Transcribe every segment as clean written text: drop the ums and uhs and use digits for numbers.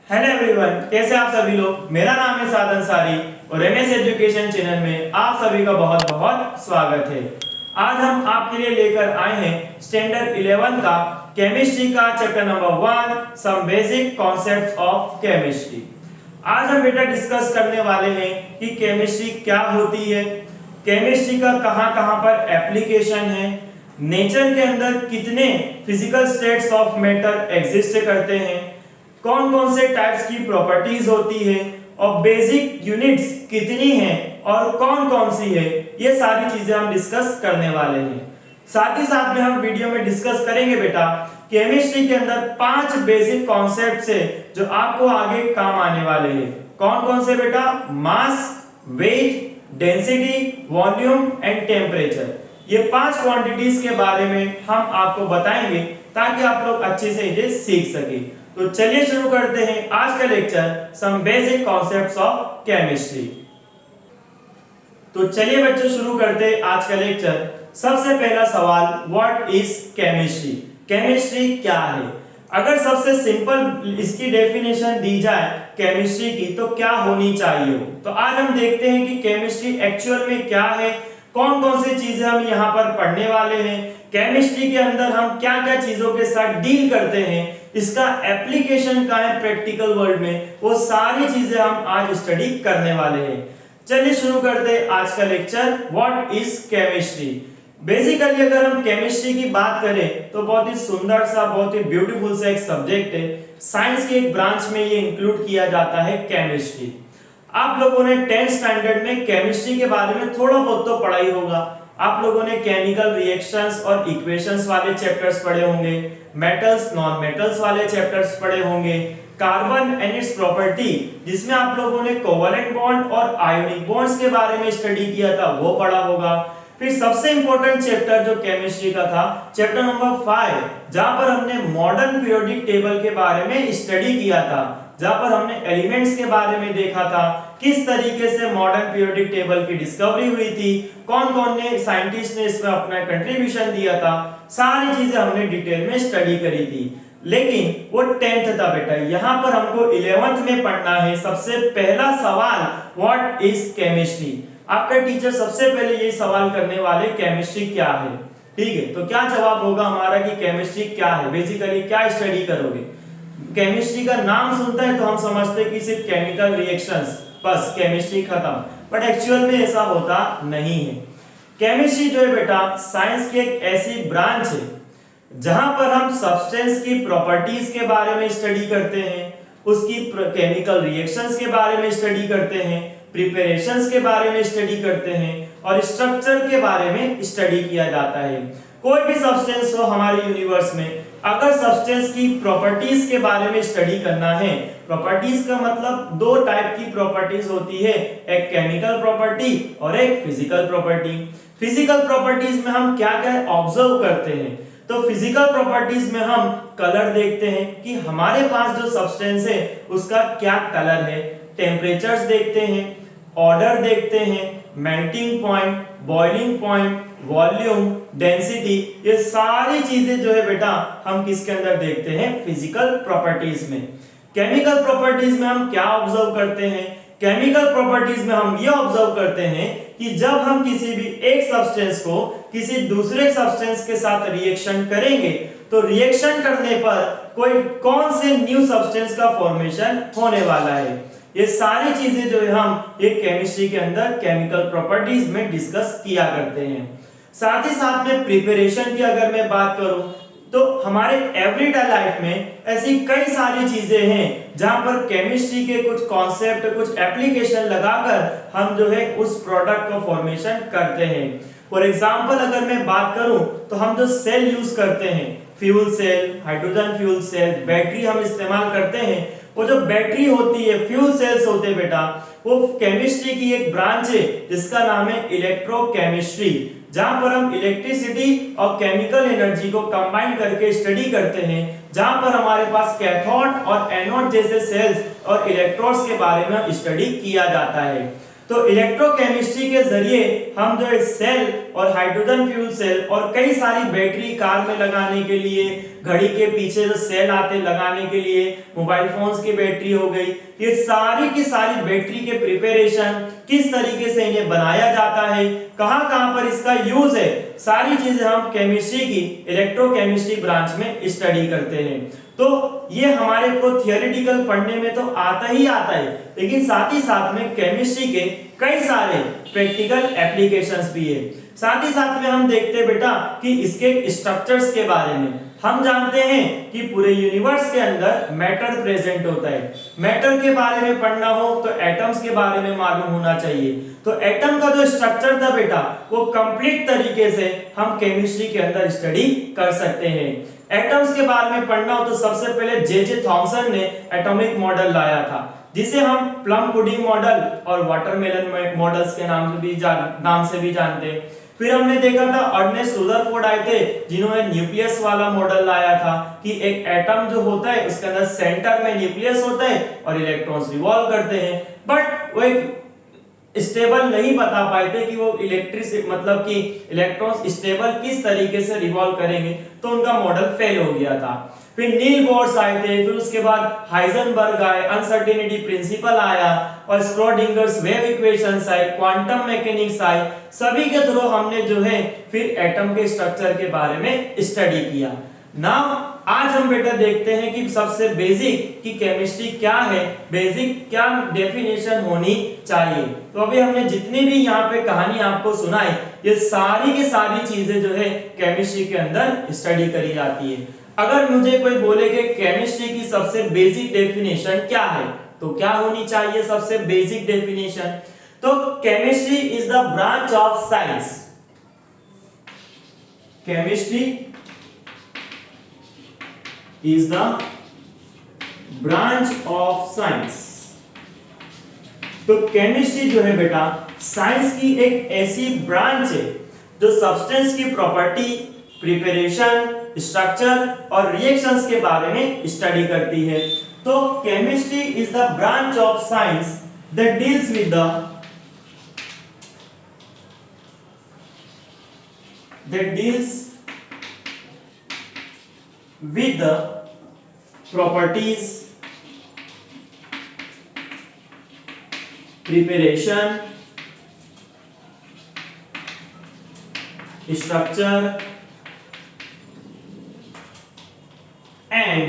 Hello everyone, कैसे आप सभी लोग। मेरा नाम है साद अंसारी और एमएस एजुकेशन चैनल में आप सभी का बहुत बहुत स्वागत है। आज हम आपके लिए लेकर आए हैं स्टैंडर्ड 11 का केमिस्ट्री का chapter number 1 some basic concepts of chemistry. आज हम बेटा डिस्कस करने वाले हैं कि केमिस्ट्री क्या होती है, केमिस्ट्री का कहां-कहां पर एप्लीकेशन है, नेचर के अंदर कितने physical states of matter exist करते हैं, कौन कौन से टाइप्स की प्रॉपर्टीज होती है और बेसिक यूनिट्स कितनी हैं और कौन कौन सी है, ये सारी चीजें हम डिस्कस करने वाले हैं। साथ ही साथ में हम वीडियो में डिस्कस करेंगे बेटा केमिस्ट्री के अंदर 5 बेसिक कॉन्सेप्ट्स है जो आपको आगे काम आने वाले हैं। कौन कौन से बेटा? Mass, weight, density, volume and temperature. ये 5 क्वांटिटीज के बारे में हम आपको बताएंगे ताकि आप लोग अच्छे से इसे सीख सके। तो चलिए शुरू करते हैं आज का lecture some basic concepts of chemistry. तो चलिए बच्चों शुरू करते हैं आज का लेक्चर। सबसे पहला सवाल, व्हाट इज केमिस्ट्री? केमिस्ट्री क्या है? अगर सबसे सिंपल इसकी डेफिनेशन दी जाए केमिस्ट्री की तो क्या होनी चाहिए? तो आज हम देखते हैं कि केमिस्ट्री एक्चुअल में क्या है, कौन कौन सी चीजें हम यहाँ पर पढ़ने वाले हैं, केमिस्ट्री के अंदर हम क्या क्या चीजों के साथ डील करते हैं, इसका एप्लीकेशन क्या है प्रैक्टिकल वर्ल्ड में, वो सारी चीजें हम आज स्टडी करने वाले हैं। चलिए शुरू करते हैं आज का lecture. What is chemistry? Basically अगर हम केमिस्ट्री की बात करें तो बहुत ही सुंदर सा, बहुत ही ब्यूटीफुल सा एक सब्जेक्ट है। साइंस के एक ब्रांच में ये इंक्लूड किया जाता है केमिस्ट्री। आप लोगों ने 10th स्टैंडर्ड में केमिस्ट्री के बारे में थोड़ा बहुत तो पढ़ा ही होगा। आप लोगों ने केमिकल रिएक्शंस और इक्वेशंस वाले चैप्टर्स पढ़े होंगे, मेटल्स नॉन मेटल्स वाले चैप्टर्स पढ़े होंगे, कार्बन एंड इट्स प्रॉपर्टी जिसमें आप लोगों ने कोवैलेंट बॉन्ड और आयोनिक बॉन्ड्स के बारे में स्टडी किया था वो पढ़ा होगा। फिर सबसे इंपॉर्टेंट चैप्टर जो केमिस्ट्री का था चैप्टर नंबर 5, जहां पर हमने मॉडर्न पीरियोडिक टेबल के बारे में स्टडी किया था, जहां पर हमने एलिमेंट्स के बारे में देखा था, किस तरीके से मॉडर्न पीरियोडिक टेबल की डिस्कवरी हुई थी, कौन कौन ने साइंटिस्ट ने इसमें अपना कंट्रीब्यूशन दिया था, सारी चीजें हमने डिटेल में स्टडी करी थी। लेकिन वो 10th था बेटा, यहाँ पर हमको 11th में पढ़ना है। सबसे पहला सवाल, व्हाट इज केमिस्ट्री? आपका टीचर सबसे पहले ये सवाल करने वाले केमिस्ट्री क्या है, ठीक है? तो क्या जवाब होगा हमारा कि केमिस्ट्री क्या है, बेसिकली क्या स्टडी करोगे? केमिस्ट्री का नाम सुनता है तो हम समझते हैं कि सिर्फ केमिकल रिएक्शंस, बस केमिस्ट्री खत्म, बट एक्चुअल में ऐसा होता नहीं है। केमिस्ट्री जो है बेटा साइंस की एक ऐसी ब्रांच है जहां पर हम सब्सटेंस की प्रॉपर्टीज के बारे में स्टडी करते हैं, उसकी केमिकल रिएक्शंस के बारे में स्टडी करते हैं, प्रिपरेशंस के बारे में स्टडी करते हैं और स्ट्रक्चर के बारे में स्टडी किया जाता है। कोई भी सब्सटेंस हो हमारे यूनिवर्स में, अगर सब्सटेंस की प्रॉपर्टीज के बारे में स्टडी करना है, प्रॉपर्टीज का मतलब 2 टाइप की प्रॉपर्टीज होती है, एक केमिकल प्रॉपर्टी और एक फिजिकल प्रॉपर्टी। फिजिकल प्रॉपर्टीज में हम क्या क्या ऑब्जर्व करते हैं? तो फिजिकल प्रॉपर्टीज में हम कलर देखते हैं कि हमारे पास जो सब्सटेंस है उसका क्या कलर है, टेम्परेचर्स देखते हैं, ऑर्डर देखते हैं, melting point, boiling point, volume, density, ये सारी चीजें जो है बेटा हम किसके अंदर देखते हैं? फिजिकल प्रॉपर्टीज में। केमिकल प्रॉपर्टीज में हम क्या ऑब्जर्व करते हैं? केमिकल प्रॉपर्टीज में हम ये ऑब्जर्व करते हैं कि जब हम किसी भी एक सब्सटेंस को किसी दूसरे सब्सटेंस के साथ रिएक्शन करेंगे तो रिएक्शन करने पर कोई कौन से न्यू सब्सटेंस का फॉर्मेशन होने वाला है। ये सारी चीजें जो है हम एक केमिस्ट्री के अंदर केमिकल प्रॉपर्टीज में डिस्कस किया करते हैं। साथ ही साथ में प्रिपरेशन की अगर मैं बात करूं तो हमारे एवरीडे लाइफ में ऐसी कई सारी चीजें हैं जहां पर केमिस्ट्री के कुछ कॉन्सेप्ट, कुछ एप्लीकेशन लगाकर हम जो है उस प्रोडक्ट का फॉर्मेशन करते हैं। फॉर एग्जांपल अगर मैं बात करूं तो हम जो सेल यूज करते हैं, fuel cell, hydrogen fuel cell, battery हम इस्तेमाल करते हैं, वो जो बैटरी होती है, फ्यूल सेल्स होते हैं बेटा, वो केमिस्ट्री की एक ब्रांच है जिसका नाम है इलेक्ट्रोकेमिस्ट्री, जहां पर हम इलेक्ट्रिसिटी और केमिकल एनर्जी को कंबाइन करके स्टडी करते हैं, जहां पर हमारे पास कैथोड और एनोड जैसे सेल्स और इलेक्ट्रोड्स के बारे में स्टडी किया जाता है। तो इलेक्ट्रोकेमिस्ट्री के जरिए हम जो सेल और हाइड्रोजन फ्यूल सेल और कई सारी बैटरी कार में लगाने के लिए, घड़ी के पीछे जो सेल आते लगाने के लिए, मोबाइल फोन्स की बैटरी हो गई, ये सारी की सारी बैटरी के प्रिपरेशन, किस तरीके से इन्हें बनाया जाता है, कहां कहां पर इसका यूज है, सारी चीजें हम केमिस्ट्री की इलेक्ट्रोकेमिस्ट्री ब्रांच में स्टडी करते हैं। तो ये हमारे को थियोरेटिकल पढ़ने में तो आता ही आता है, लेकिन साथ ही साथ में केमिस्ट्री के कई सारे प्रैक्टिकल एप्लीकेशंस भी है। साथ ही साथ में हम देखते हैं बेटा कि इसके स्ट्रक्चर्स के बारे में। हम जानते हैं कि पूरे यूनिवर्स के अंदर मैटर प्रेजेंट होता है। मैटर के बारे में पढ़ना हो तो एटम्स के बारे में मालूम होना चाहिए। तो एटम का जो स्ट्रक्चर था बेटा वो कंप्लीट तरीके से हम केमिस्ट्री के अंदर स्टडी कर सकते हैं। एटम्स के बारे में पढ़ना हो तो सबसे पहले जे थॉमसन ने एटॉमिक मॉडल लाया था, जिसे हम प्लम पुडिंग मॉडल और वाटरमेलन मॉडल्स के नाम से भी जानते हैं। फिर हमने देखा था अर्नेस्ट रदरफोर्ड आए थे, जिन्होंने न्यूक्लियस वाला मॉडल लाया था कि एक एटम जो होता है उसके अंदर सेंटर में न्यूक्लियस होता है और इलेक्ट्रॉन्स रिवॉल्व करते हैं, बट वो एक स्टेबल नहीं बता पाए थे कि वो मतलब कि इलेक्ट्रॉन्स स्टेबल किस तरीके से रिवॉल्व करेंगे, तो उनका मॉडल फेल हो गया था। फिर नील बोर्स आए थे, फिर उसके बाद हाइजेनबर्ग आए, अनसर्टेनिटी प्रिंसिपल आया और स्क्रोडिंगर्स वेव इक्वेशंस आए, क्वांटम मैकेनिक्स आए। सभी के थ्रू हमने जो है फिर एटम के स्ट्रक्चर के बारे में स्टडी किया। नाउ आज हम बेटा देखते हैं कि सबसे बेसिक की केमिस्ट्री क्या है, बेसिक क्या डेफिनेशन होनी चाहिए। तो अभी हमने जितनी भी यहाँ पे कहानी आपको सुनाई, ये सारी की सारी चीजें जो है केमिस्ट्री के अंदर स्टडी करी जाती है। अगर मुझे कोई बोले कि केमिस्ट्री की सबसे बेसिक डेफिनेशन क्या है, तो क्या होनी चाहिए सबसे बेसिक डेफिनेशन? तो chemistry is the branch of science. Chemistry is the branch of science। तो केमिस्ट्री जो है बेटा साइंस की एक ऐसी ब्रांच है जो सब्सटेंस की प्रॉपर्टी, प्रिपरेशन, स्ट्रक्चर और रिएक्शंस के बारे में स्टडी करती है। तो chemistry is the branch of science that deals with the properties, preparation, structure and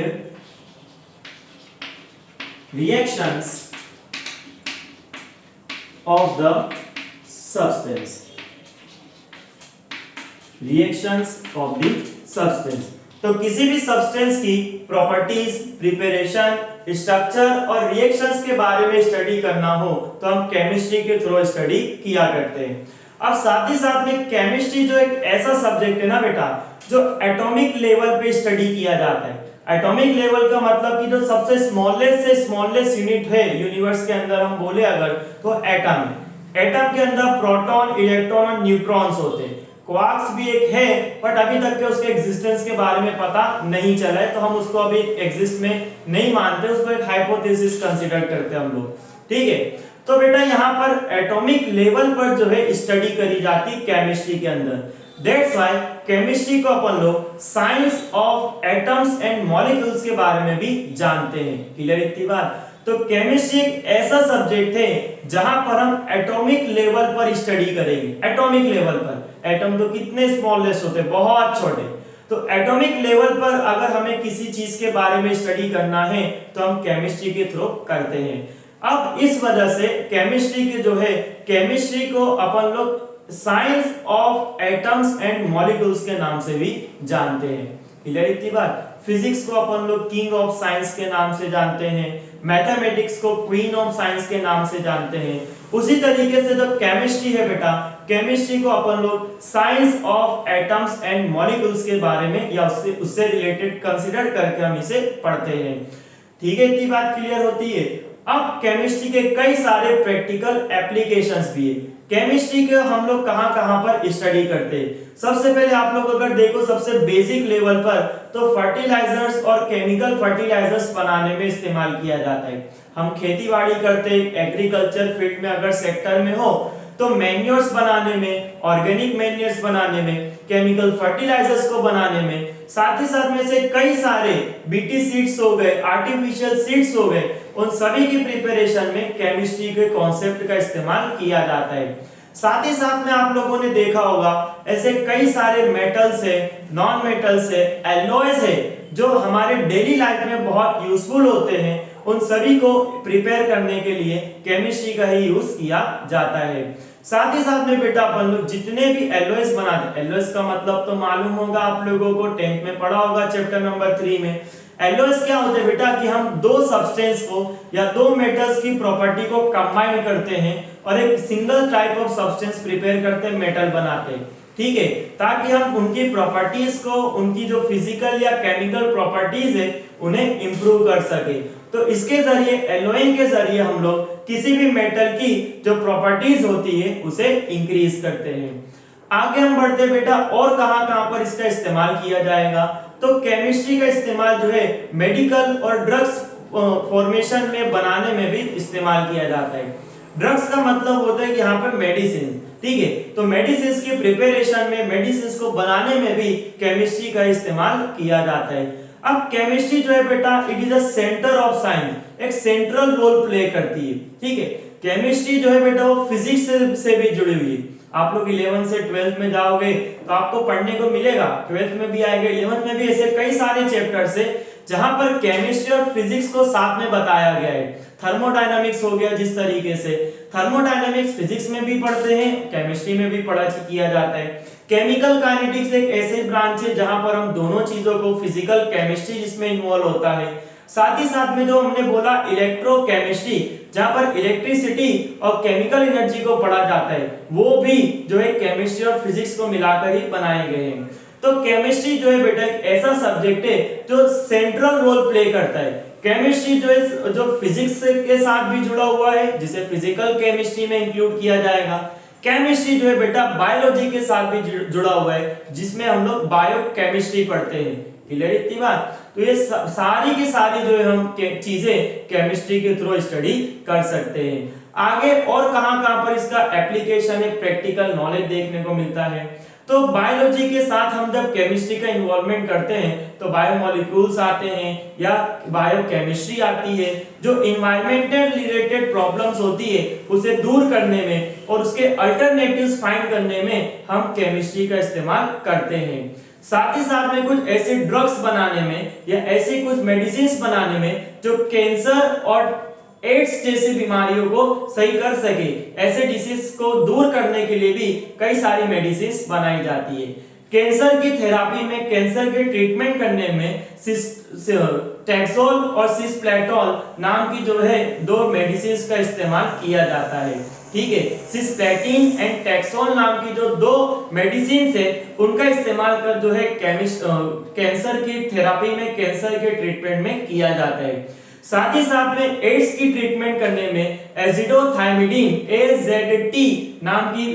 reactions of the substance। Reactions of the substance। तो किसी भी सब्सटेंस की प्रॉपर्टीज, प्रिपरेशन, स्ट्रक्चर और रिएक्शंस के बारे में स्टडी करना हो तो हम केमिस्ट्री के थ्रू स्टडी किया करते हैं। अब साथ ही साथ में केमिस्ट्री जो एक ऐसा सब्जेक्ट है ना बेटा जो एटॉमिक लेवल पे स्टडी किया जाता है। एटॉमिक लेवल का मतलब कि जो सबसे स्मॉलेस्ट से स्मॉलेस्ट यूनिट है यूनिवर्स के अंदर हम बोले अगर तो एटम है। एटम के अंदर प्रोटॉन, इलेक्ट्रॉन और न्यूट्रॉन्स होते हैं। क्वार्क्स भी एक है, बट अभी तक के उसके एग्जिस्टेंस के बारे में पता नहीं चला है, तो हम उसको अभी एग्जिस्ट में नहीं मानते, उसको एक हाइपोथेसिस कंसीडर करते हैं हम लोग। ठीक है, तो बेटा यहाँ पर एटॉमिक लेवल पर जो है स्टडी करी जाती है केमिस्ट्री के अंदर। दैट्स व्हाई केमिस्ट्री को अपन लोग science of atoms and molecules के बारे में भी जानते हैं। क्लियर इतनी बात? तो केमिस्ट्री एक ऐसा सब्जेक्ट है जहां पर हम एटॉमिक लेवल पर स्टडी करेंगे। एटॉमिक लेवल पर एटम तो कितने स्मॉलेस्ट होते हैं, बहुत छोटे। तो एटॉमिक लेवल पर अगर हमें किसी चीज के बारे में स्टडी करना है तो हम केमिस्ट्री के थ्रू करते हैं। अब इस वजह से केमिस्ट्री के जो है केमिस्ट्री को अपन लोग science of atoms and molecules के नाम से भी जानते हैं। क्लियर इतनी बात? फिजिक्स को अपन लोग किंग ऑफ साइंस के नाम से जानते हैं, मैथमेटिक्स को क्वीन ऑफ साइंस के नाम से जानते हैं। उसी तरीके से जो केमिस्ट्री है बेटा, केमिस्ट्री को अपन लोग science of atoms and molecules के बारे में या उससे रिलेटेड कंसीडर करके हम इसे पढ़ते हैं। ठीक है, इतनी बात क्लियर होती है। अब केमिस्ट्री के कई सारे प्रैक्टिकल एप्लीकेशंस भी है। केमिस्ट्री के हम लोग कहां पर स्टडी करते हैं? सबसे पहले आप लोग अगर देखो सबसे बेसिक लेवल पर तो फर्टिलाइजर्स और केमिकल फर्टिलाइजर्स बनाने में इस्तेमाल किया जाता है। हम खेतीबाड़ी करते हैं, एग्रीकल्चर फील्ड में अगर सेक्टर में हो तो मैन्योर्स बनाने में, ऑर्गेनिक मैन्योर्स बनाने में, केमिकल फर्टिलाइजर्स को बनाने में, साथ ही साथ में से कई सारे बीटी सीड्स हो गए, आर्टिफिशियल सीड्स हो गए, उन सभी की प्रिपरेशन में केमिस्ट्री के कॉन्सेप्ट का इस्तेमाल किया जाता है। साथ ही साथ में आप लोगों ने देखा होगा ऐसे कई सारे मेटल्स है, नॉन मेटल्स है, एलॉयज है, जो हमारे डेली लाइफ में बहुत यूजफुल होते हैं। उन सभी को प्रिपेयर करने के लिए केमिस्ट्री का ही यूज किया जाता है। साथ ही साथ में बेटा अपन लोग जितने भी एलॉयज बनाते, एलॉयज का मतलब तो मालूम होगा आप लोगों को, 10th में पढ़ा होगा चैप्टर नंबर 3 में। एलॉयज क्या होते हैं बेटा कि हम दो सब्सटेंस को या दो मेटल्स की प्रॉपर्टी को कंबाइन करते हैं और एक single type of substance prepare करते हैं, मेटल बनाते हैं, ठीक है, ताकि हम उनकी प्रॉपर्टीज को, उनकी जो फिजिकल या केमिकल प्रॉपर्टीज है उन्हें इंप्रूव कर सके। तो इसके जरिए, एलॉइंग के जरिए हम लोग किसी भी मेटल की जो प्रॉपर्टीज होती है उसे इंक्रीज करते हैं। आगे हम बढ़ते बेटा, और कहां पर इसका इस्तेमाल किया जाएगा, तो केमिस्ट्री का इस्तेमाल जो है मेडिकल और ड्रग्स फॉर्मेशन में बनाने में भी इस्तेमाल किया जाता है। ड्रग्स का मतलब होता है कि यहाँ पर मेडिसिन, ठीक है, तो मेडिसिन की प्रिपरेशन में, मेडिसिन को बनाने में भी केमिस्ट्री का इस्तेमाल किया जाता है। अब केमिस्ट्री जो है बेटा, it is a centre of science, एक सेंट्रल रोल प्ले करती है, ठीक है। केमिस्ट्री जो है बेटा वो फिजिक्स से भी जुड़ी हुई है। आप लोग 11th से 12th में जाओगे तो आपको पढ़ने को मिलेगा, 12th में भी आएगा, 11th में भी, ऐसे कई सारे चैप्टर्स है जहां पर केमिस्ट्री और फिजिक्स को साथ में बताया गया है। थर्मोडायनामिक्स हो गया, जिस तरीके से थर्मोडायनामिक्स फिजिक्स में भी पढ़ते हैं, केमिस्ट्री में भी पढ़ा किया जाता है। केमिकल काइनेटिक्स एक ऐसे ब्रांच है जहां पर हम दोनों चीजों को, फिजिकल केमिस्ट्री जिसमें इन्वॉल्व होता है, साथ ही साथ में जो हमने बोला इलेक्ट्रोकेमिस्ट्री, जहां पर इलेक्ट्रिसिटी और केमिकल एनर्जी को पढ़ा जाता है, वो भी जो है केमिस्ट्री और फिजिक्स को मिलाकर ही बनाए गए हैं। तो केमिस्ट्री जो है बेटा एक ऐसा सब्जेक्ट है जो सेंट्रल रोल प्ले करता है। केमिस्ट्री जो है जो फिजिक्स के साथ भी जुड़ा हुआ है, जिसे फिजिकल केमिस्ट्री में इंक्लूड किया जाएगा। केमिस्ट्री जो है बेटा बायोलॉजी के साथ भी जुड़ा हुआ है, जिसमें हम लोग बायोकेमिस्ट्री पढ़ते हैं। क्लियर इतनी बात? तो ये सारी की सारी जो है हम चीजें केमिस्ट्री के थ्रू स्टडी कर सकते हैं। आगे और कहां पर इसका एप्लीकेशन है, प्रैक्टिकल नॉलेज देखने को मिलता है। तो बायोलॉजी के साथ हम जब केमिस्ट्री का इन्वॉल्वमेंट करते हैं तो बायोमोलिक्यूल्स आते हैं या बायोकेमिस्ट्री आती है, जो इन्वायरमेंटल रिलेटेड प्रॉब्लम्स होती है उसे दूर करने में और उसके अल्टरनेटिव्स फाइंड करने में हम केमिस्ट्री का इस्तेमाल करते हैं। साथ ही साथ में कुछ ऐसे ड्रग्स बनाने में या ऐसी कुछ मेडिसिन बनाने में जो कैंसर और एड्स जैसी बीमारियों को सही कर सके, ऐसे डिसीज को दूर करने के लिए भी कई सारी मेडिसिन बनाई जाती है। कैंसर की थेरेपी में, कैंसर के ट्रीटमेंट करने में टैक्सोल और सिस्प्लेटोल नाम की जो है दो मेडिसिन का इस्तेमाल किया जाता है, ठीक है। सिस्प्लेटिन एंड टैक्सोल नाम की जो दो मेडिसिन है उनका इस्तेमाल कर जो है कैंसर की थेरेपी में, कैंसर के ट्रीटमेंट में किया जाता है। साथ ही साथ में एड्स की ट्रीटमेंट करने में एजिडोथाइमिडीन AZT नाम की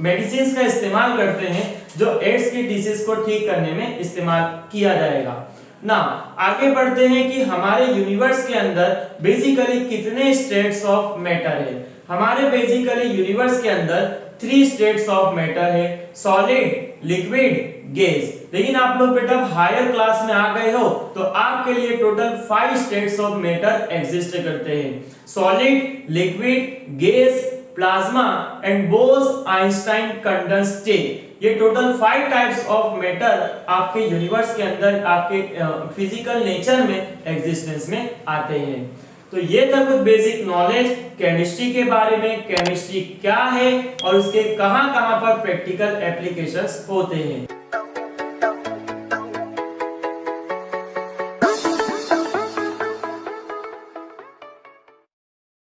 मेडिसिन का इस्तेमाल करते हैं, जो एड्स की डिसीज को ठीक करने में इस्तेमाल किया जाएगा ना। आगे बढ़ते हैं कि हमारे यूनिवर्स के अंदर बेसिकली कितने स्टेट्स ऑफ मैटर है। हमारे बेसिकली यूनिवर्स के अंदर 3 स्टेट्स ऑफ मैटर है, सॉलिड, लिक्विड, गैस। लेकिन आप लोग बेटा हायर क्लास में आ गए हो तो आपके लिए total 5 states of matter exist करते हैं, solid, liquid, gas, plasma and Bose Einstein condensed state. ये टोटल 5 टाइप्स ऑफ मैटर आपके यूनिवर्स के अंदर, आपके फिजिकल नेचर में, एग्जिस्टेंस में आते हैं। तो ये था कुछ बेसिक नॉलेज केमिस्ट्री के बारे में, केमिस्ट्री क्या है और उसके कहां-कहां पर प्रैक्टिकल एप्लीकेशंस होते हैं।